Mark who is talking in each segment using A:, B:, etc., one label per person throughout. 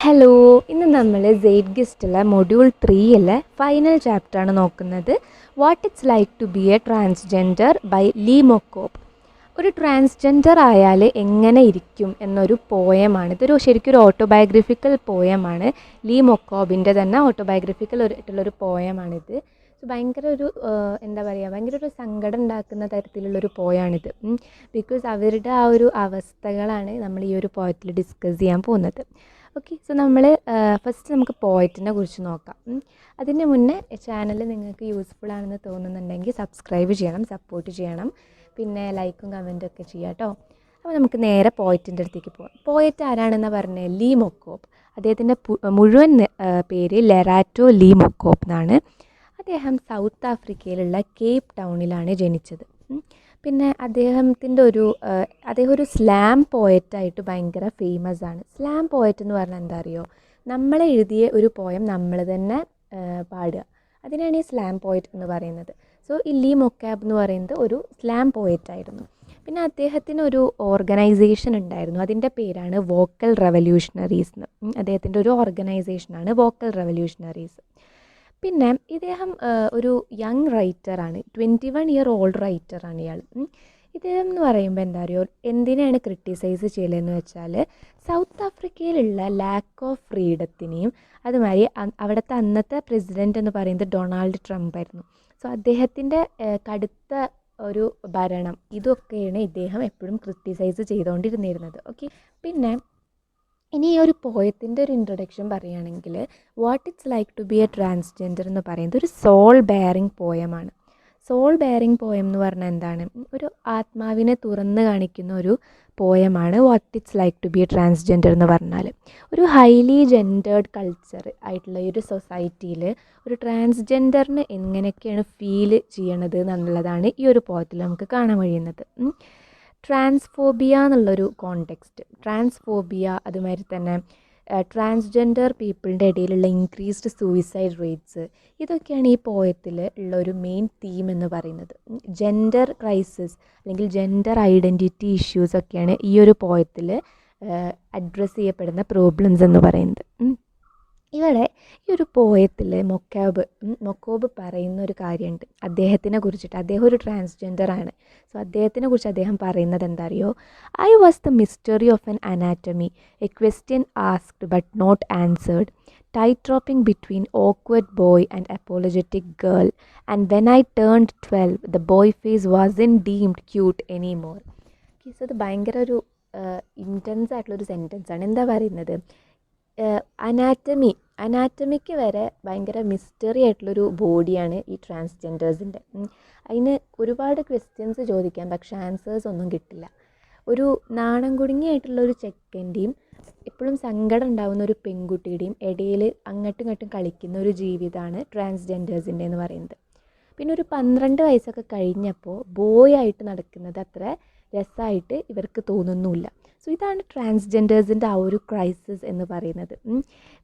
A: Hello, ഇന്ന് നമ്മൾ സെയ്ഡ്ഗിസ്റ്റിലെ module 3 final ചാപ്റ്ററാണ് നോക്കുന്നത്. What it's like to be a transgender by Lee Mokobe. ഒരു ട്രാൻസ്ജെൻഡർ ആയാൽ എങ്ങനെ ഇരിക്കും എന്നൊരു പോയമാണ്. ഇതൊരു ശരിക്കും ഒരു ഓട്ടോബയോഗ്രഫിക്കൽ പോയമാണ്. ലീ മൊക്കോബിൻ്റെ തന്നെ ഓട്ടോബയോഗ്രഫിക്കൽ ആയിട്ടുള്ളൊരു പോയമാണിത്. ഭയങ്കര ഒരു ഭയങ്കര ഒരു സങ്കടം ഉണ്ടാക്കുന്ന തരത്തിലുള്ളൊരു പോയാണിത്. ബിക്കോസ് അവരുടെ ആ ഒരു അവസ്ഥകളാണ് നമ്മൾ ഈ ഒരു പോയത്തിൽ ഡിസ്കസ് ചെയ്യാൻ പോകുന്നത്. ഓക്കെ, സോ നമ്മൾ ഫസ്റ്റ് നമുക്ക് പോയറ്റിനെ കുറിച്ച് നോക്കാം. അതിന് മുന്നേ ചാനൽ നിങ്ങൾക്ക് യൂസ്ഫുൾ ആണെന്ന് തോന്നുന്നുണ്ടെങ്കിൽ സബ്സ്ക്രൈബ് ചെയ്യണം, സപ്പോർട്ട് ചെയ്യണം, പിന്നെ ലൈക്കും കമൻറ്റും ഒക്കെ ചെയ്യാം കേട്ടോ. അപ്പോൾ നമുക്ക് നേരെ പോയറ്റിൻ്റെ അടുത്തേക്ക് പോകാം. പോയറ്റ് ആരാണെന്ന് പറഞ്ഞാൽ ലീ മൊക്കോബ്. അദ്ദേഹത്തിൻ്റെ മുഴുവൻ പേര് ലെറാറ്റോ ലീ മൊക്കോബ് എന്നാണ്. അദ്ദേഹം സൗത്ത് ആഫ്രിക്കയിലുള്ള കേപ്പ് ടൗണിലാണ് ജനിച്ചത്. പിന്നെ അദ്ദേഹം ഒരു സ്ലാം പോയറ്റായിട്ട് ഭയങ്കര ഫേമസ് ആണ്. സ്ലാം പോയറ്റ് എന്ന് പറഞ്ഞാൽ എന്താ അറിയോ, നമ്മൾ എഴുതിയ ഒരു പോയം നമ്മൾ തന്നെ പാടുക, അതിനാണ് ഈ സ്ലാം പോയറ്റ് എന്ന് പറയുന്നത്. സോ ഈ ലീ മൊക്കാബ് എന്ന് പറയുന്നത് ഒരു സ്ലാം പോയറ്റായിരുന്നു. പിന്നെ അദ്ദേഹത്തിന് ഒരു ഓർഗനൈസേഷൻ ഉണ്ടായിരുന്നു, അതിൻ്റെ പേരാണ് വോക്കൽ റെവല്യൂഷണറീസ് എന്ന്. അദ്ദേഹത്തിൻ്റെ ഒരു ഓർഗനൈസേഷനാണ് വോക്കൽ റെവല്യൂഷണറീസ്. പിന്നെ ഇദ്ദേഹം ഒരു യങ് റൈറ്ററാണ്, 21 ഇയർ ഓൾഡ് റൈറ്ററാണ് ഇയാൾ. ഇദ്ദേഹം എന്ന് പറയുമ്പോൾ എന്താ പറയുക, എന്തിനാണ് ക്രിട്ടിസൈസ് ചെയ്യലെന്ന് വെച്ചാൽ സൗത്ത് ആഫ്രിക്കയിലുള്ള ലാക്ക് ഓഫ് ഫ്രീഡത്തിനെയും അതുമാതിരി അവിടുത്തെ അന്നത്തെ പ്രസിഡൻ്റ് എന്ന് പറയുന്നത് ഡൊണാൾഡ് ട്രംപ് ആയിരുന്നു. സോ അദ്ദേഹത്തിൻ്റെ കടുത്ത ഒരു ഭരണം, ഇതൊക്കെയാണ് ഇദ്ദേഹം എപ്പോഴും ക്രിട്ടിസൈസ് ചെയ്തുകൊണ്ടിരുന്നിരുന്നത്. ഓക്കെ, പിന്നെ ഇനി ഈ ഒരു പോയത്തിൻ്റെ ഒരു ഇൻട്രൊഡക്ഷൻ പറയുകയാണെങ്കിൽ what it's like to be a transgender എന്ന് പറയുന്നത് ഒരു സോൾ ബെയറിങ് പോയമാണ്. സോൾ ബെയറിങ് പോയം എന്ന് പറഞ്ഞാൽ എന്താണ്, ഒരു ആത്മാവിനെ തുറന്ന് കാണിക്കുന്ന ഒരു പോയമാണ് what it's like to be a transgender എന്ന് പറഞ്ഞാൽ. ഒരു ഹൈലി ജെൻഡേർഡ് കൾച്ചർ ആയിട്ടുള്ള ഈ ഒരു സൊസൈറ്റിയിൽ ഒരു ട്രാൻസ്ജെൻഡറിന് എങ്ങനെയൊക്കെയാണ് ഫീൽ ചെയ്യണത് എന്നുള്ളതാണ് ഈ ഒരു പോയത്തിൽ നമുക്ക് കാണാൻ കഴിയുന്നത്. ട്രാൻസ്ഫോബിയ എന്നുള്ളൊരു കോണ്ടെക്സ്റ്റ്, ട്രാൻസ്ഫോബിയ, അതുമാതിരി തന്നെ ട്രാൻസ്ജെൻഡർ പീപ്പിളിൻ്റെ ഇടയിലുള്ള ഇൻക്രീസ്ഡ് സൂയിസൈഡ് റേറ്റ്സ്, ഇതൊക്കെയാണ് ഈ പോയത്തിൽ ഉള്ള ഒരു മെയിൻ തീം എന്ന് പറയുന്നത്. ജെൻഡർ ക്രൈസിസ് അല്ലെങ്കിൽ ജെൻഡർ ഐഡൻറ്റിറ്റി ഇഷ്യൂസൊക്കെയാണ് ഈ ഒരു പോയത്തിൽ അഡ്രസ്സ് ചെയ്യപ്പെടുന്ന പ്രോബ്ലംസ് എന്ന് പറയുന്നത്. ഇവിടെ ഈ ഒരു പോയത്തിൽ മൊക്കോബ് പറയുന്ന ഒരു കാര്യമുണ്ട് അദ്ദേഹത്തിനെ കുറിച്ചിട്ട്. അദ്ദേഹം ഒരു ട്രാൻസ്ജെൻഡർ ആണ്. സോ അദ്ദേഹത്തിനെ കുറിച്ച് അദ്ദേഹം പറയുന്നത് എന്താ അറിയോ, I was the mystery of an anatomy, a question asked but not answered, tightropping between awkward boy and apologetic girl, and when I turned 12 the boy face wasn't deemed cute anymore. So ഇത് ഭയങ്കര ഒരു intense ആയിട്ടുള്ളൊരു സെൻറ്റൻസാണ്. എന്താ പറയുന്നത്, അനാറ്റമിക്ക് വരെ ഭയങ്കര mystery ആയിട്ടുള്ളൊരു ബോഡിയാണ് ഈ ട്രാൻസ്ജെൻഡേഴ്സിൻ്റെ. അതിന് ഒരുപാട് ക്വസ്റ്റ്യൻസ് ചോദിക്കാം, പക്ഷേ ആൻസേഴ്സ് ഒന്നും കിട്ടില്ല. ഒരു നാണം കുടുങ്ങിയായിട്ടുള്ളൊരു ചെക്കൻ്റെയും എപ്പോഴും സങ്കടം ഉണ്ടാകുന്ന ഒരു പെൺകുട്ടിയുടെയും ഇടയിൽ അങ്ങോട്ടും ഇങ്ങോട്ടും കളിക്കുന്ന ഒരു ജീവിതമാണ് ട്രാൻസ്ജെൻഡേഴ്സിൻ്റെ എന്ന് പറയുന്നത്. പിന്നെ ഒരു 12 വയസ്സൊക്കെ കഴിഞ്ഞപ്പോൾ ബോയ് ആയിട്ട് നടക്കുന്നത് അത്ര രസമായിട്ട് ഇവർക്ക് തോന്നുന്നുമില്ല. സോ ഇതാണ് ട്രാൻസ്ജെൻഡേഴ്സിൻ്റെ ആ ഒരു ക്രൈസിസ് എന്ന് പറയുന്നത്.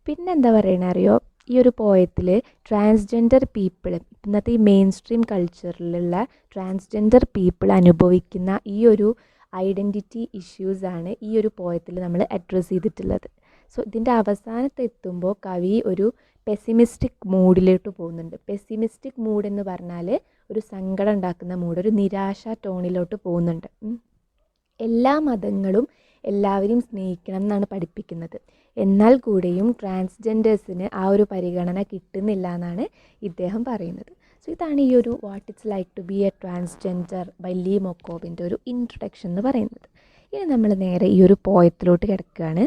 A: പിന്നെ എന്താ പറയണ അറിയോ, ഈ ഒരു പോയത്തിൽ ട്രാൻസ്ജെൻഡർ പീപ്പിൾ, ഇന്നത്തെ ഈ മെയിൻ സ്ട്രീം കൾച്ചറിലുള്ള ട്രാൻസ്ജെൻഡർ പീപ്പിൾ അനുഭവിക്കുന്ന ഈ ഒരു ഐഡൻറ്റിറ്റി ഇഷ്യൂസാണ് ഈ ഒരു പോയത്തിൽ നമ്മൾ അഡ്രസ്സ് ചെയ്തിട്ടുള്ളത്. സോ ഇതിൻ്റെ അവസാനത്തെത്തുമ്പോൾ കവി ഒരു പെസിമിസ്റ്റിക് മൂഡിലോട്ട് പോകുന്നുണ്ട്. പെസിമിസ്റ്റിക് മൂഡ് എന്ന് പറഞ്ഞാൽ ഒരു സങ്കടം ഉണ്ടാക്കുന്ന മൂഡ്, ഒരു നിരാശ ടോണിലോട്ട് പോകുന്നുണ്ട്. എല്ലാ മതങ്ങളും എല്ലാവരെയും സ്നേഹിക്കണം എന്നാണ് പഠിപ്പിക്കുന്നത്. എന്നാൽ കൂടെയും ട്രാൻസ്ജെൻഡേഴ്സിന് ആ ഒരു പരിഗണന കിട്ടുന്നില്ല എന്നാണ് ഇദ്ദേഹം പറയുന്നത്. സോ ഇതാണ് ഈ ഒരു what it's like to be a transgender by Lee മൊക്കോബിൻ്റെ ഒരു ഇൻട്രൊഡക്ഷൻ എന്ന് പറയുന്നത്. ഇനി നമ്മൾ നേരെ ഈ ഒരു പോയത്തിലോട്ട് കിടക്കുകയാണ്.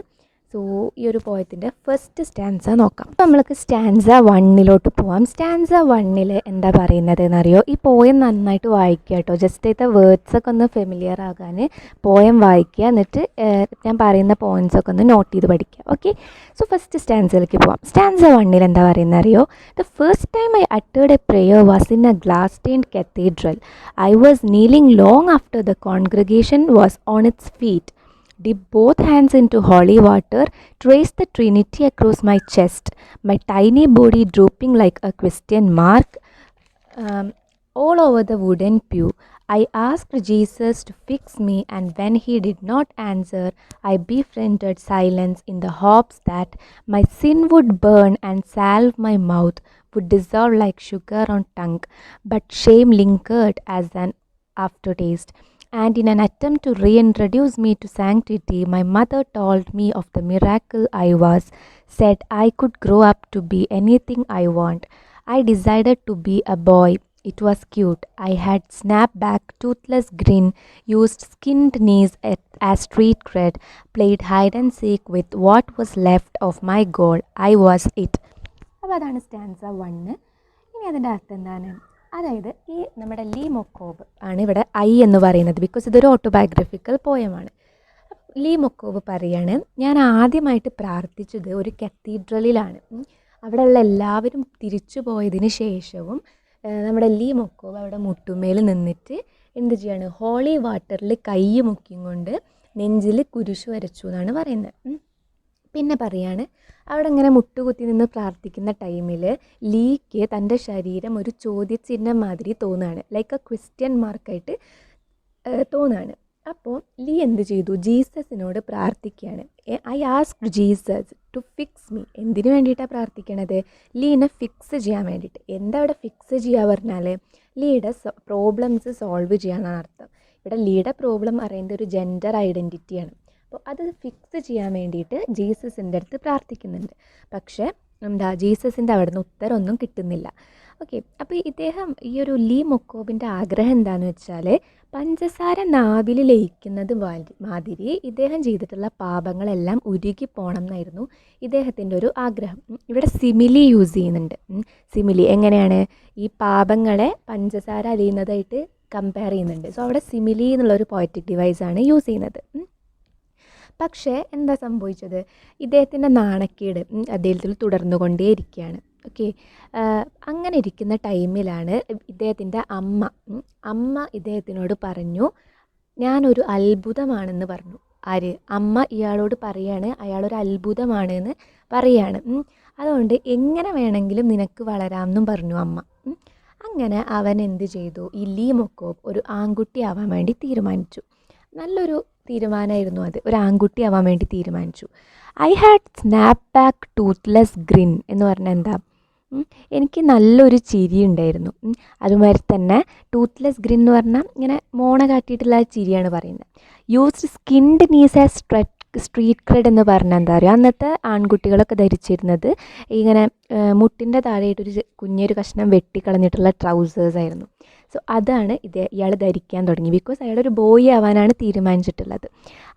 A: സോ ഈ ഒരു പോയത്തിൻ്റെ ഫസ്റ്റ് സ്റ്റാൻസ നോക്കാം. അപ്പോൾ നമ്മൾക്ക് സ്റ്റാൻസ 1 പോവാം. സ്റ്റാൻസ 1 എന്താ പറയുന്നത് എന്നറിയോ, ഈ പോയം നന്നായിട്ട് വായിക്കുക കേട്ടോ. ജസ്റ്റ് ചെയ്ത വേർഡ്സൊക്കെ ഒന്ന് ഫെമിലിയർ ആകാൻ പോയം വായിക്കുക, എന്നിട്ട് ഞാൻ പറയുന്ന പോയിൻറ്റ്സൊക്കെ ഒന്ന് നോട്ട് ചെയ്ത് പഠിക്കുക. ഓക്കെ, സോ ഫസ്റ്റ് സ്റ്റാൻസയിലേക്ക് പോവാം. സ്റ്റാൻസ 1 എന്താ പറയുന്നത് അറിയോ, the first time I അട്ടേർഡ് A prayer was in A glass stained cathedral. I was kneeling long after the congregation was on its feet. Dip both hands into holy water, trace the Trinity across my chest, my tiny body drooping like a question mark all over the wooden pew. I asked Jesus to fix me, and when he did not answer, I befriended silence in the hopes that my sin would burn and salve my mouth would dissolve like sugar on tongue, but shame lingered as an aftertaste. And in an attempt to reintroduce me to sanctity, my mother told me of the miracle I was, said I could grow up to be anything I want. I decided to be a boy. It was cute. I had snapback, toothless grin, used skinned knees as street cred, played hide and seek with what was left of my goal. I was it. അപ്പോൾ അതാണ് stanza 1. ഇനി അതിൻ്റെ അർത്ഥം എന്താണ്? അതായത് ഈ നമ്മുടെ Lee മൊക്കോബ് ആണ് ഇവിടെ ഐ എന്ന് പറയുന്നത്, ബിക്കോസ് ഇതൊരു ഓട്ടോബയോഗ്രഫിക്കൽ പോയമാണ്. ലീ മൊക്കോബ് പറയാണ്, ഞാൻ ആദ്യമായിട്ട് പ്രാർത്ഥിച്ചത് ഒരു കത്തീഡ്രലിലാണ്. അവിടെയുള്ള എല്ലാവരും തിരിച്ചു പോയതിന് ശേഷവും നമ്മുടെ ലീ മൊക്കോബ് അവിടെ മുട്ടുമേൽ നിന്നിട്ട് എന്ത് ചെയ്യാണ്, ഹോളി വാട്ടറിൽ കൈ മുക്കിയും കൊണ്ട് നെഞ്ചിൽ കുരിശു വരച്ചു എന്നാണ് പറയുന്നത്. പിന്നെ പറയാണ്, അവിടെ ഇങ്ങനെ മുട്ടുകുത്തി നിന്ന് പ്രാർത്ഥിക്കുന്ന ടൈമിൽ ലീക്ക് തൻ്റെ ശരീരം ഒരു ചോദ്യചിഹ്നം മാതിരി തോന്നുകയാണ്, ലൈക്ക് എ ക്വസ്റ്റ്യൻ മാർക്കായിട്ട് തോന്നുകയാണ്. അപ്പോൾ ലീ എന്ത് ചെയ്തു, ജീസസിനോട് പ്രാർത്ഥിക്കുകയാണ്. I asked Jesus to fix me. എന്തിനു വേണ്ടിയിട്ടാണ് പ്രാർത്ഥിക്കണത്? ലീനെ ഫിക്സ് ചെയ്യാൻ വേണ്ടിയിട്ട്. എന്താ ഇവിടെ ഫിക്സ് ചെയ്യുക പറഞ്ഞാൽ, ലീയുടെ പ്രോബ്ലംസ് സോൾവ് ചെയ്യാനാണ് അർത്ഥം. ഇവിടെ ലീയുടെ പ്രോബ്ലം അറിയുന്നത് ഒരു ജെൻഡർ ഐഡൻറ്റിറ്റിയാണ്. അപ്പോൾ അത് ഫിക്സ് ചെയ്യാൻ വേണ്ടിയിട്ട് ജീസസിൻ്റെ അടുത്ത് പ്രാർത്ഥിക്കുന്നുണ്ട്. പക്ഷേ ജീസസിൻ്റെ അവിടെ നിന്ന് ഉത്തരമൊന്നും കിട്ടുന്നില്ല. ഓക്കെ, അപ്പോൾ ഇദ്ദേഹം ഈ ഒരു ലീ മൊക്കോബിൻ്റെ ആഗ്രഹം എന്താണെന്ന് വെച്ചാൽ, പഞ്ചസാര നാവിൽ ലയിക്കുന്നത് മാതിരി ഇദ്ദേഹം ചെയ്തിട്ടുള്ള പാപങ്ങളെല്ലാം ഉരുകി പോകണം എന്നായിരുന്നു ഇദ്ദേഹത്തിൻ്റെ ഒരു ആഗ്രഹം. ഇവിടെ സിമിലി യൂസ് ചെയ്യുന്നുണ്ട്. സിമിലി എങ്ങനെയാണ് ഈ പാപങ്ങളെ പഞ്ചസാര അലിയുന്നതായിട്ട് കമ്പയർ ചെയ്യുന്നുണ്ട്. സോ അവിടെ സിമിലി എന്നുള്ളൊരു പോയറ്റിക് ഡിവൈസാണ് യൂസ് ചെയ്യുന്നത്. പക്ഷേ എന്താ സംഭവിച്ചത്, ഇദ്ദേഹത്തിൻ്റെ നാണക്കേട് അദ്ദേഹത്തിൽ തുടർന്നുകൊണ്ടേയിരിക്കുകയാണ്. ഓക്കെ, അങ്ങനെ ഇരിക്കുന്ന ടൈമിലാണ് ഇദ്ദേഹത്തിൻ്റെ അമ്മ ഇദ്ദേഹത്തിനോട് പറഞ്ഞു, ഞാനൊരു അത്ഭുതമാണെന്ന് പറഞ്ഞു. ആര്? അമ്മ ഇയാളോട് പറയാണ് അയാളൊരു അത്ഭുതമാണ് എന്ന് പറയാണ്. അതുകൊണ്ട് എങ്ങനെ വേണമെങ്കിലും നിനക്ക് വളരാമെന്നും പറഞ്ഞു അമ്മ. അങ്ങനെ അവൻ എന്ത് ചെയ്തു, ഈ ലീ മൊക്കോബ് ഒരു ആൺകുട്ടി ആവാൻ വേണ്ടി തീരുമാനിച്ചു. നല്ലൊരു തീരുമാനമായിരുന്നു അത്, ഒരു ആൺകുട്ടി ആവാൻ വേണ്ടി തീരുമാനിച്ചു. I had snap back toothless ഗ്രിൻ എന്ന് പറഞ്ഞാൽ എന്താ, എനിക്ക് നല്ലൊരു ചിരി ഉണ്ടായിരുന്നു. അതുമാതിരി തന്നെ ടൂത്ത്ലെസ് ഗ്രിൻ എന്ന് പറഞ്ഞാൽ ഇങ്ങനെ മോണ കാട്ടിയിട്ടുള്ള ചിരിയാണ് പറയുന്നത്. Used skinned knees as street cred എന്ന് പറഞ്ഞാൽ എന്താ പറയുക, അന്നത്തെ ആൺകുട്ടികളൊക്കെ ധരിച്ചിരുന്നത് ഇങ്ങനെ മുട്ടിൻ്റെ താഴെയായിട്ടൊരു കുഞ്ഞൊരു കഷ്ണം വെട്ടിക്കളഞ്ഞിട്ടുള്ള ട്രൗസേഴ്സ് ആയിരുന്നു. സോ അതാണ് ഇയാൾ ധരിക്കാൻ തുടങ്ങി, ബിക്കോസ് അയാളൊരു ബോയ് ആവാനാണ് തീരുമാനിച്ചിട്ടുള്ളത്.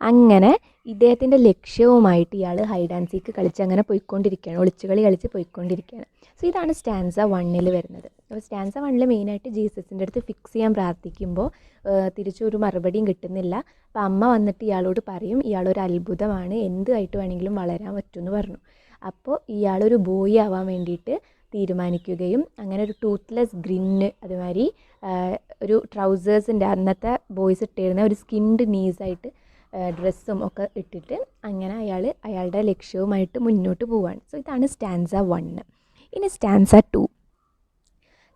A: അങ്ങനെ ഇദ്ദേഹത്തിൻ്റെ ലക്ഷ്യവുമായിട്ട് ഇയാൾ ഹൈഡ് ആൻഡ് സീക്ക് കളിച്ച് അങ്ങനെ പോയിക്കൊണ്ടിരിക്കുകയാണ്, ഒളിച്ചുകളി കളിച്ച് പോയിക്കൊണ്ടിരിക്കുകയാണ്. സോ ഇതാണ് സ്റ്റാൻസ 1 വരുന്നത്. അപ്പോൾ സ്റ്റാൻസ 1 മെയിനായിട്ട് ജീസസിൻ്റെ അടുത്ത് ഫിക്സ് ചെയ്യാൻ പ്രാർത്ഥിക്കുമ്പോൾ തിരിച്ചൊരു മറുപടിയും കിട്ടുന്നില്ല. അപ്പോൾ അമ്മ വന്നിട്ട് ഇയാളോട് പറയും, ഇയാളൊരു അത്ഭുതമാണ്, എന്തുമായിട്ട് വേണമെങ്കിലും വളരാൻ പറ്റുമെന്ന് പറഞ്ഞു. അപ്പോൾ ഇയാളൊരു ബോയ് ആവാൻ വേണ്ടിയിട്ട് തീരുമാനിക്കുകയും അങ്ങനെ ഒരു ടൂത്ത്ലെസ് ഗ്രിന്ന്, അതുമാതിരി ഒരു ട്രൗസേഴ്സിൻ്റെ അന്നത്തെ ബോയ്സ് ഇട്ടിരുന്ന ഒരു സ്കിൻഡ് നീസായിട്ട് ഡ്രസ്സും ഒക്കെ ഇട്ടിട്ട് അങ്ങനെ അയാളുടെ ലക്ഷ്യവുമായിട്ട് മുന്നോട്ട് പോവുകയാണ്. സോ ഇതാണ് സ്റ്റാൻസ 1. ഇനി stanza 2.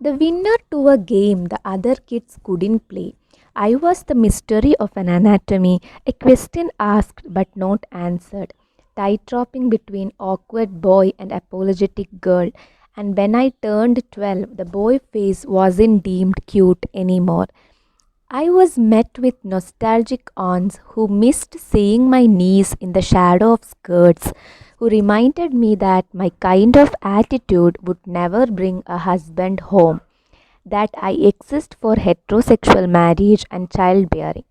A: The winner to a game the other kids couldn't play. I was the mystery of an anatomy, a question asked but not answered, tightropping between awkward boy and apologetic girl. And when I turned 12, the boy face wasn't deemed cute anymore. I was met with nostalgic aunts who missed seeing my knees in the shadow of skirts, who reminded me that my kind of attitude would never bring a husband home, that I exist for heterosexual marriage and childbearing,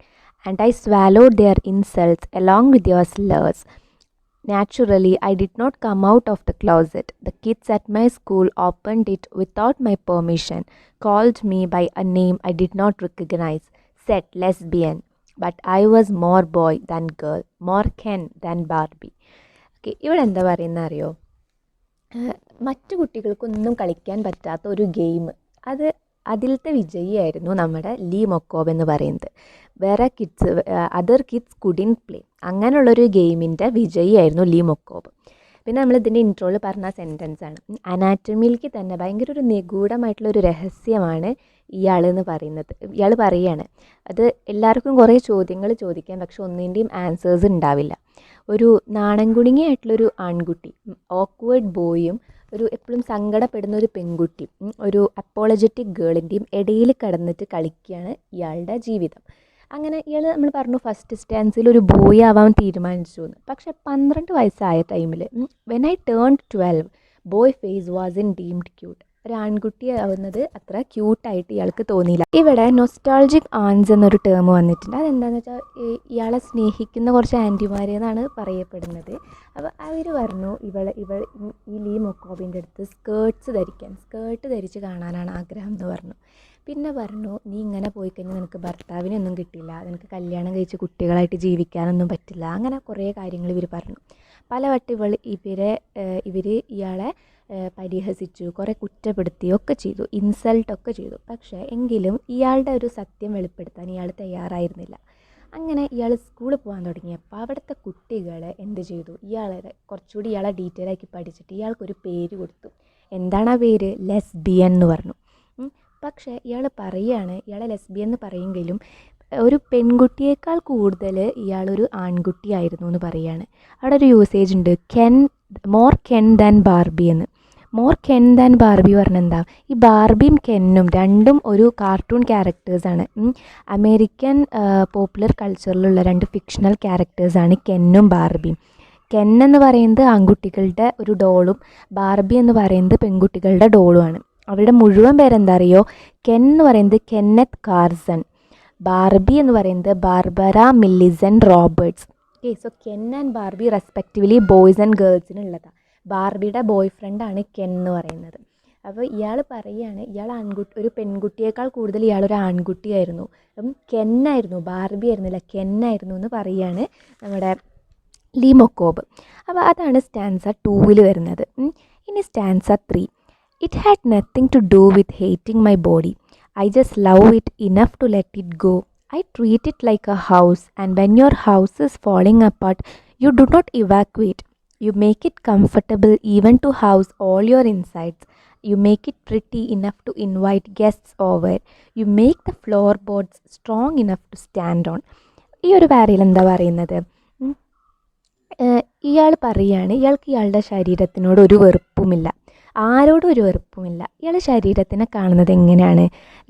A: and I swallowed their insults along with their slurs. Naturally, I did not come out of the closet. The kids at my school opened it without my permission, called me by a name I did not recognize, said lesbian, but I was more boy than girl, more Ken than Barbie. Okay, ഇവിടെ എന്താ പറയുന്നത് അറിയോ, മറ്റു കുട്ടികൾക്കൊന്നും കളിക്കാൻ പറ്റാത്ത ഒരു game, അതിലത്തെ വിജയിയായിരുന്നു നമ്മുടെ ലീ മൊക്കോബ് എന്ന് പറയുന്നത്. വേറെ അതർ കിഡ്സ് കുഡിൻ പ്ലേ, അങ്ങനെയുള്ളൊരു ഗെയിമിൻ്റെ വിജയിയായിരുന്നു ലീ മൊക്കോബ്. പിന്നെ നമ്മൾ ഇതിൻ്റെ ഇൻട്രോയിൽ പറഞ്ഞ സെൻറ്റൻസാണ്, അനാറ്റമിയിലേക്ക് തന്നെ ഭയങ്കര ഒരു നിഗൂഢമായിട്ടുള്ളൊരു രഹസ്യമാണ് ഇയാൾ എന്ന് പറയുന്നത്. ഇയാൾ പറയുകയാണ്, അത് എല്ലാവർക്കും കുറേ ചോദ്യങ്ങൾ ചോദിക്കാം, പക്ഷെ ഒന്നിൻ്റെയും ആൻസേഴ്സ് ഉണ്ടാവില്ല. ഒരു നാണംകുണുങ്ങിയായിട്ടുള്ളൊരു ആൺകുട്ടി, ഓക്വേർഡ് ബോയും ഒരു എപ്പോഴും സങ്കടപ്പെടുന്ന ഒരു പെൺകുട്ടി, ഒരു അപ്പോളജറ്റിക് ഗേളിൻ്റെയും ഇടയിൽ കിടന്നിട്ട് കളിക്കുകയാണ് ഇയാളുടെ ജീവിതം. അങ്ങനെ ഇയാൾ നമ്മൾ പറഞ്ഞു ഫസ്റ്റ് സ്റ്റാൻസിൽ ഒരു ബോയ് ആവാൻ തീരുമാനിച്ചു എന്ന്. പക്ഷെ 12 വയസ്സായ ടൈമിൽ when I turn 12 boy face was in deemed cute. ഒരു ആൺകുട്ടി ആവുന്നത് അത്ര ക്യൂട്ടായിട്ട് ഇയാൾക്ക് തോന്നിയില്ല. ഇവിടെ നൊസ്റ്റാൾജിക് ആൺസ് എന്നൊരു ടേം വന്നിട്ടുണ്ട്. അതെന്താണെന്ന് വെച്ചാൽ ഇയാളെ സ്നേഹിക്കുന്ന കുറച്ച് ആൻറ്റിമാരെന്നാണ് പറയപ്പെടുന്നത്. അപ്പോൾ അവർ പറഞ്ഞു ഈ ലീ മൊക്കോബിൻ്റെ അടുത്ത് സ്കേർട്ട് ധരിച്ച് കാണാനാണ് ആഗ്രഹം എന്ന് പറഞ്ഞു. പിന്നെ പറഞ്ഞു, നീ ഇങ്ങനെ പോയി കഴിഞ്ഞാൽ നിനക്ക് ഭർത്താവിനൊന്നും കിട്ടില്ല, നിനക്ക് കല്യാണം കഴിച്ച് കുട്ടികളായിട്ട് ജീവിക്കാനൊന്നും പറ്റില്ല, അങ്ങനെ കുറേ കാര്യങ്ങൾ ഇവർ പറഞ്ഞു. പലവട്ടം ഇവർ ഇയാളെ പരിഹസിച്ചു, കുറേ കുറ്റപ്പെടുത്തുകയൊക്കെ ചെയ്തു, ഇൻസൾട്ടൊക്കെ ചെയ്തു. പക്ഷേ എങ്കിലും ഇയാളുടെ ഒരു സത്യം വെളിപ്പെടുത്താൻ ഇയാൾ തയ്യാറായിരുന്നില്ല. അങ്ങനെ ഇയാൾ സ്കൂളിൽ പോകാൻ തുടങ്ങിയപ്പോൾ അവിടുത്തെ കുട്ടികൾ എന്ത് ചെയ്തു, കുറച്ചുകൂടി ഇയാളെ ഡീറ്റെയിൽ ആക്കി പഠിച്ചിട്ട് ഇയാൾക്കൊരു പേര് കൊടുത്തു. എന്താണ് ആ പേര്? ലെസ്ബിയൻ എന്ന് പറഞ്ഞു. പക്ഷേ ഇയാൾ പറയുകയാണ്, ഇയാളെ ലെസ്ബിയൻ എന്ന് പറയുമെങ്കിലും ഒരു പെൺകുട്ടിയേക്കാൾ കൂടുതൽ ഇയാളൊരു ആൺകുട്ടിയായിരുന്നു എന്ന് പറയുകയാണ്. അവിടെ ഒരു യൂസേജ് ഉണ്ട്, മോർ കെൻ ദാൻ ബാർബി എന്ന്. മോർ കെൻ ദാൻ ബാർബി പറഞ്ഞാൽ എന്താ? ഈ ബാർബിയും കെന്നും രണ്ടും ഒരു കാർട്ടൂൺ ക്യാരക്ടേഴ്സാണ്. അമേരിക്കൻ പോപ്പുലർ കൾച്ചറിലുള്ള 2 ഫിക്ഷണൽ ക്യാരക്ടേഴ്സാണ് കെന്നും ബാർബിയും. കെൻ എന്ന് പറയുന്നത് ആൺകുട്ടികളുടെ ഒരു ഡോളും ബാർബി എന്ന് പറയുന്നത് പെൺകുട്ടികളുടെ ഡോളുമാണ്. അവരുടെ മുഴുവൻ പേരെന്താ അറിയോ? കെൻ എന്ന് പറയുന്നത് കെന്നത്ത് കാർസൺ, ബാർബി എന്ന് പറയുന്നത് Barbara Millicent Roberts. Okay, so Ken and Barbie respectively boys and ഗേൾസിനുള്ളതാണ്. ബാർബിയുടെ ബോയ് ഫ്രണ്ടാണ് കെൻ എന്ന് പറയുന്നത്. അപ്പോൾ ഇയാൾ പറയുകയാണ്, ഒരു പെൺകുട്ടിയേക്കാൾ കൂടുതൽ ഇയാളൊരു ആൺകുട്ടിയായിരുന്നു, ബാർബി ആയിരുന്നില്ല, കെന്നായിരുന്നു എന്ന് പറയുകയാണ് നമ്മുടെ ലീ മൊക്കോബ്. അപ്പോൾ അതാണ് സ്റ്റാൻസ 2 വരുന്നത്. ഇനി stanza 3. It had nothing to do with hating my body. I just love it enough to let it go. I treat it like a house, and when your house is falling apart, you do not evacuate. You make it comfortable even to house all your insides. You make it pretty enough to invite guests over. You make the floorboards strong enough to stand on. ഈ ഒരു പാരയിൽ എന്താ പറയുന്നത്? ഇയാൾ പറയുകയാണ്, ഇയാൾക്ക് ഇയാളുടെ ശരീരത്തിനോട് ഒരു വെറുപ്പുമില്ല, ആരോടും ഒരു വെറുപ്പുമില്ല. ഇയാൾ ശരീരത്തിനെ കാണുന്നത് എങ്ങനെയാണ്?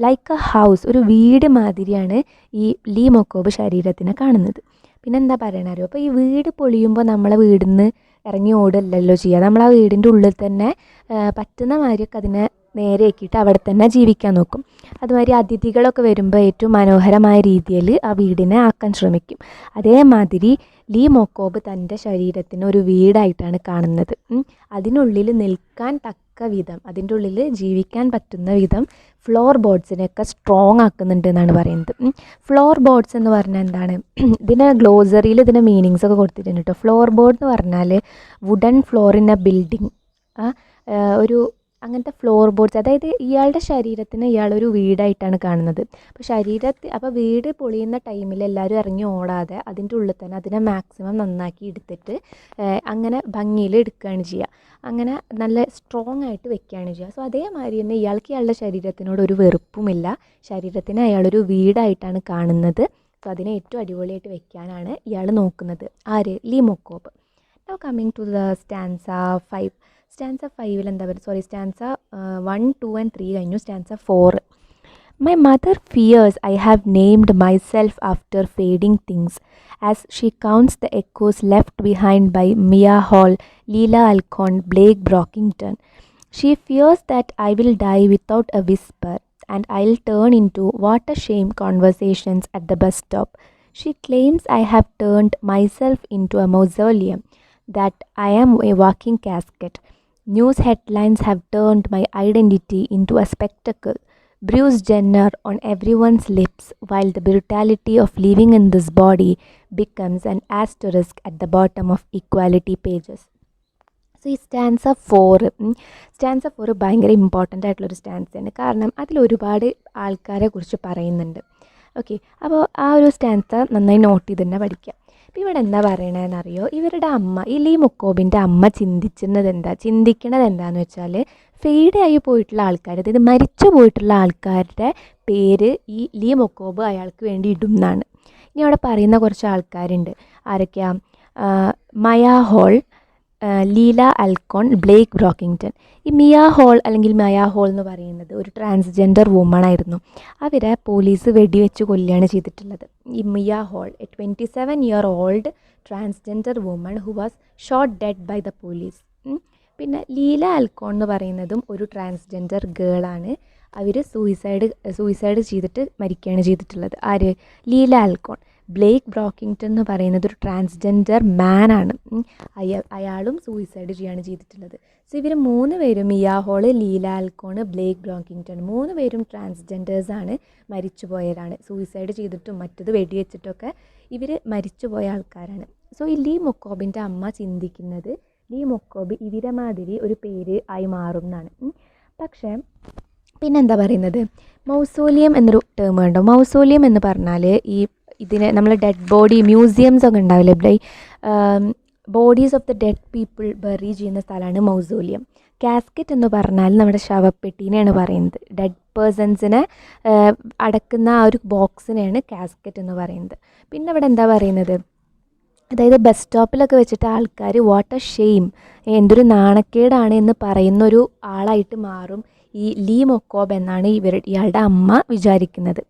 A: ലൈക്ക് എ ഹൗസ്, ഒരു വീട് മാതിരിയാണ് ഈ ലീ മൊക്കോബ് ശരീരത്തിനെ കാണുന്നത്. പിന്നെ എന്താ പറയണറിയോ? അപ്പോൾ ഈ വീട് പൊളിയുമ്പോൾ നമ്മളെ വീടിൽ നിന്ന് ഇറങ്ങി ഓടല്ലല്ലോ ചെയ്യുക, നമ്മൾ ആ വീടിൻ്റെ ഉള്ളിൽ തന്നെ പറ്റുന്ന മാതിരിയൊക്കെ അതിനെ നേരെയാക്കിയിട്ട് അവിടെ തന്നെ ജീവിക്കാൻ നോക്കും. അതുമാതിരി അതിഥികളൊക്കെ വരുമ്പോൾ ഏറ്റവും മനോഹരമായ രീതിയിൽ ആ വീടിനെ ആക്കാൻ ശ്രമിക്കും. അതേമാതിരി ലീ മൊക്കോബ് തൻ്റെ ശരീരത്തിന് ഒരു വീടായിട്ടാണ് കാണുന്നത്. അതിനുള്ളിൽ നിൽക്കാൻ തക്ക വിധം, അതിൻ്റെ ഉള്ളിൽ ജീവിക്കാൻ പറ്റുന്ന വിധം ഫ്ലോർ ബോർഡ്സിനെയൊക്കെ സ്ട്രോങ് ആക്കുന്നുണ്ട് എന്നാണ് പറയുന്നത്. ഫ്ലോർ ബോർഡ്സ് എന്ന് പറഞ്ഞാൽ എന്താണ്? ഇതിൻ്റെ ഗ്ലോസറിയിൽ ഇതിൻ്റെ മീനിങ്സ് ഒക്കെ കൊടുത്തിട്ടുണ്ട് കേട്ടോ. ഫ്ലോർ ബോർഡ് എന്ന് പറഞ്ഞാൽ wooden floor in a building, ഒരു അങ്ങനത്തെ ഫ്ലോർ ബോർഡ്സ്. അതായത് ഇയാളുടെ ശരീരത്തിന് ഇയാളൊരു വീടായിട്ടാണ് കാണുന്നത്. അപ്പോൾ വീട് പൊളിയുന്ന ടൈമിൽ എല്ലാവരും ഇറങ്ങി ഓടാതെ അതിൻ്റെ ഉള്ളിൽ തന്നെ അതിനെ മാക്സിമം നന്നാക്കി എടുത്തിട്ട് അങ്ങനെ ഭംഗിയിൽ എടുക്കുകയാണ് ചെയ്യുക, അങ്ങനെ നല്ല സ്ട്രോങ് ആയിട്ട് വെക്കുകയാണ് ചെയ്യുക. സോ അതേമാതിരി തന്നെ ഇയാളുടെ ശരീരത്തിനോട് ഒരു വെറുപ്പുമില്ല, ശരീരത്തിനെ അയാളൊരു വീടായിട്ടാണ് കാണുന്നത്. സോ അതിനെ ഏറ്റവും അടിപൊളിയായിട്ട് വെക്കാനാണ് ഇയാൾ നോക്കുന്നത്. ആര്? Lee Mokobe. Now coming to the stanza 5. Stanza 5 എന്താ പറയുക? സ്റ്റാൻസ 1, 2 and 3 കഴിഞ്ഞു. Stanza 4. My mother fears I have named myself after fading things, as she counts the echoes left behind by Mia Hall, Leela Alcott, Blake Brockington. She fears that I will die without a whisper, and I'll turn into what a shame conversations at the bus stop. She claims I have turned myself into a mausoleum, that I am a walking casket. News headlines have turned my identity into a spectacle. Bruce Jenner on everyone's lips, while the brutality of living in this body becomes an asterisk at the bottom of equality pages. So ഈ stanza 4 ഭയങ്കര important ആയിട്ടുള്ളൊരു സ്റ്റാൻസയാണ്. കാരണം അതിൽ ഒരുപാട് ആൾക്കാരെ കുറിച്ച് പറയുന്നുണ്ട്. Okay, അപ്പോൾ ആ ഒരു സ്റ്റാൻസ നന്നായി നോട്ട് ചെയ്ത് തന്നെ പഠിക്കുക. അപ്പോൾ ഇവിടെ എന്താ പറയണതെന്നറിയോ? ഇവരുടെ അമ്മ, ഈ ലീ മൊക്കോബിൻ്റെ അമ്മ ചിന്തിക്കണത് എന്താണെന്ന് വെച്ചാൽ ഫെയ്ഡ് ആയി പോയിട്ടുള്ള ആൾക്കാർ, അതായത് മരിച്ചു പോയിട്ടുള്ള ആൾക്കാരുടെ പേര് ഈ ലീ മൊക്കോബ് അയാൾക്ക് വേണ്ടി ഇടും എന്നാണ്. ഇനി അവിടെ പറയുന്ന കുറച്ച് ആൾക്കാരുണ്ട്. ആരൊക്കെയാ? മയ ഹോൾ, ലീല അൽക്കോൺ, ബ്ലേക്ക് ബ്രോക്കിങ്ടൺ. ഈ മിയ ഹോൾ അല്ലെങ്കിൽ മയ ഹോൾ എന്ന് പറയുന്നത് ഒരു ട്രാൻസ്ജെൻഡർ വുമൺ ആയിരുന്നു. അവരെ പോലീസ് വെടിവെച്ച് കൊല്ലുകയാണ് ചെയ്തിട്ടുള്ളത്. ഈ Mia Hall, a 27-year-old transgender woman who was shot dead by the police. പിന്നെ ലീല അൽക്കോൺ എന്ന് പറയുന്നതും ഒരു ട്രാൻസ്ജെൻഡർ ഗേളാണ്. അവർ സൂയിസൈഡ് ചെയ്തിട്ട് മരിക്കുകയാണ് ചെയ്തിട്ടുള്ളത്. ആര്? ലീല അൽക്കോൺ. ബ്ലേക്ക് ബ്രോക്കിങ്ടൺ എന്ന് പറയുന്നത് ഒരു ട്രാൻസ്ജെൻഡർ മാനാണ്. അയാളും സൂയിസൈഡ് ചെയ്യുകയാണ് ചെയ്തിട്ടുള്ളത്. സോ ഇവർ 3 പേരും, Miya Hall, Leelah Alcorn, Blake ബ്രോക്കിങ്ടൺ, 3 പേരും ട്രാൻസ്ജെൻഡേഴ്സാണ്, മരിച്ചുപോയവരാണ്. സൂയിസൈഡ് ചെയ്തിട്ടും മറ്റത് വെടിവെച്ചിട്ടൊക്കെ ഇവർ മരിച്ചുപോയ ആൾക്കാരാണ്. സോ ഈ ലീ മൊക്കോബിൻ്റെ അമ്മ ചിന്തിക്കുന്നത് ലീ മൊക്കോബ് ഇവരെ മാതിരി ഒരു പേര് ആയി മാറും എന്നാണ്. പക്ഷേ പിന്നെന്താ പറയുന്നത്, മൗസോലിയം എന്നൊരു ടേം ഉണ്ടോ? മൗസോലിയം എന്ന് പറഞ്ഞാൽ ഇതിന് നമ്മൾ ഡെഡ് ബോഡി മ്യൂസിയംസ് ഒക്കെ ഉണ്ടാവില്ലേ, ഇവിടെ bodies of the dead people bury ചെയ്യുന്ന സ്ഥലമാണ് മൗസോലിയം. കാസ്കറ്റ് എന്ന് പറഞ്ഞാൽ നമ്മുടെ ശവപ്പെട്ടീനെയാണ് പറയുന്നത്. ഡെഡ് പേഴ്സൺസിനെ അടക്കുന്ന ആ ഒരു ബോക്സിനെയാണ് കാസ്കറ്റ് എന്ന് പറയുന്നത്. പിന്നെ ഇവിടെ എന്താ പറയുന്നത്, അതായത് ബസ് സ്റ്റോപ്പിലൊക്കെ വെച്ചിട്ട് ആൾക്കാർ വാട്ട് എ ഷെയിം, എന്തൊരു നാണക്കേടാണ് എന്ന് പറയുന്നൊരു ആളായിട്ട് മാറും ഈ ലീ മൊക്കോബ് എന്നാണ് ഇയാളുടെ അമ്മ വിചാരിക്കുന്നത്.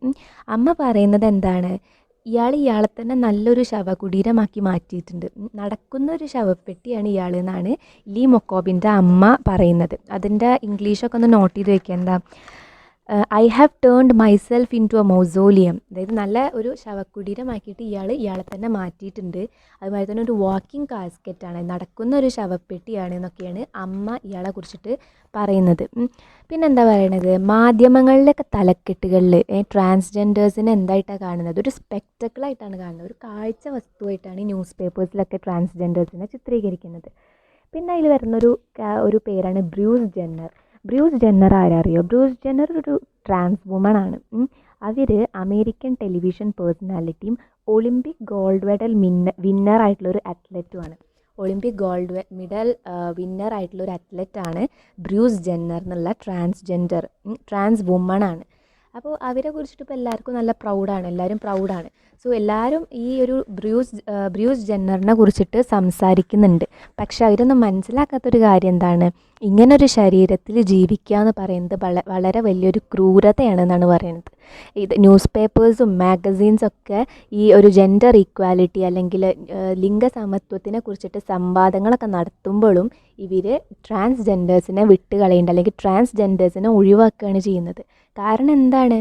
A: അമ്മ പറയുന്നത് എന്താണ്, ഇയാളെ തന്നെ നല്ലൊരു ശവകുടീരമാക്കി മാറ്റിയിട്ടുണ്ട്, നടക്കുന്നൊരു ശവപ്പെട്ടിയാണ് ഇയാൾ എന്നാണ് ലീ മൊക്കോബിൻ്റെ അമ്മ പറയുന്നത്. അതിൻ്റെ ഇംഗ്ലീഷൊക്കെ ഒന്ന് നോട്ട് ചെയ്ത് വെക്കുക. എന്താ? I have turned myself into a mausoleum. അതായത് നല്ല ഒരു ശവകുടീരമാക്കിയിട്ട് ഇയാളെ തന്നെ മാറ്റിയിട്ടുണ്ട്. അതുമാതിരി തന്നെ ഒരു വാക്കിംഗ് കാസ്കറ്റാണ്, നടക്കുന്ന ഒരു ശവപ്പെട്ടിയാണ് എന്നൊക്കെയാണ് അമ്മ ഇയാളെ കുറിച്ചിട്ട് പറയുന്നത്. പിന്നെന്താ പറയണത്, മാധ്യമങ്ങളിലൊക്കെ തലക്കെട്ടുകളിൽ ട്രാൻസ്ജെൻഡേഴ്സിനെ എന്തായിട്ടാണ് കാണുന്നത്, ഒരു സ്പെക്ടക്കിളായിട്ടാണ് കാണുന്നത്, ഒരു കാഴ്ച വസ്തുവായിട്ടാണ് ഈ ന്യൂസ് പേപ്പേഴ്സിലൊക്കെ ട്രാൻസ്ജെൻഡേഴ്സിനെ ചിത്രീകരിക്കുന്നത്. പിന്നെ അതിൽ വരുന്നൊരു പേരാണ് ബ്രൂസ് ജെന്നർ. ബ്രൂസ് ജെന്നർ ആരറിയോ? ബ്രൂസ് ജെന്നർ ഒരു ട്രാൻസ് വുമൺ ആണ്. അവർ അമേരിക്കൻ ടെലിവിഷൻ പേഴ്സണാലിറ്റിയും ഒളിമ്പിക് ഗോൾഡ് മെഡൽ വിന്നർ ആയിട്ടുള്ളൊരു അത്ലറ്റുമാണ്. ഒളിമ്പിക് ഗോൾഡ് മെഡൽ വിന്നർ ആയിട്ടുള്ളൊരു അത്ലറ്റാണ് ബ്രൂസ് ജെന്നർ എന്നുള്ള ട്രാൻസ് വുമൺ ആണ്. അപ്പോൾ അവരെ കുറിച്ചിട്ട് ഇപ്പോൾ എല്ലാവർക്കും നല്ല എല്ലാവരും പ്രൗഡാണ്. സോ എല്ലാവരും ഈ ഒരു ബ്രൂസ് ജെന്നറിനെ കുറിച്ചിട്ട് സംസാരിക്കുന്നുണ്ട്. പക്ഷെ അവരൊന്നും മനസ്സിലാക്കാത്തൊരു കാര്യം എന്താണ്, ഇങ്ങനൊരു ശരീരത്തിൽ ജീവിക്കുക എന്ന് പറയുന്നത് വളരെ വലിയൊരു ക്രൂരതയാണെന്നാണ് പറയുന്നത്. ഇത് ന്യൂസ് പേപ്പേഴ്സും മാഗസീൻസൊക്കെ ഈ ഒരു ജെൻഡർ ഈക്വാലിറ്റി അല്ലെങ്കിൽ ലിംഗസമത്വത്തിനെ കുറിച്ചിട്ട് സംവാദങ്ങളൊക്കെ നടത്തുമ്പോഴും ഇവർ ട്രാൻസ്ജെൻഡേഴ്സിനെ വിട്ടുകളയുന്നുണ്ട്, അല്ലെങ്കിൽ ട്രാൻസ്ജെൻഡേഴ്സിനെ ഒഴിവാക്കുകയാണ് ചെയ്യുന്നത്. കാരണം എന്താണ്,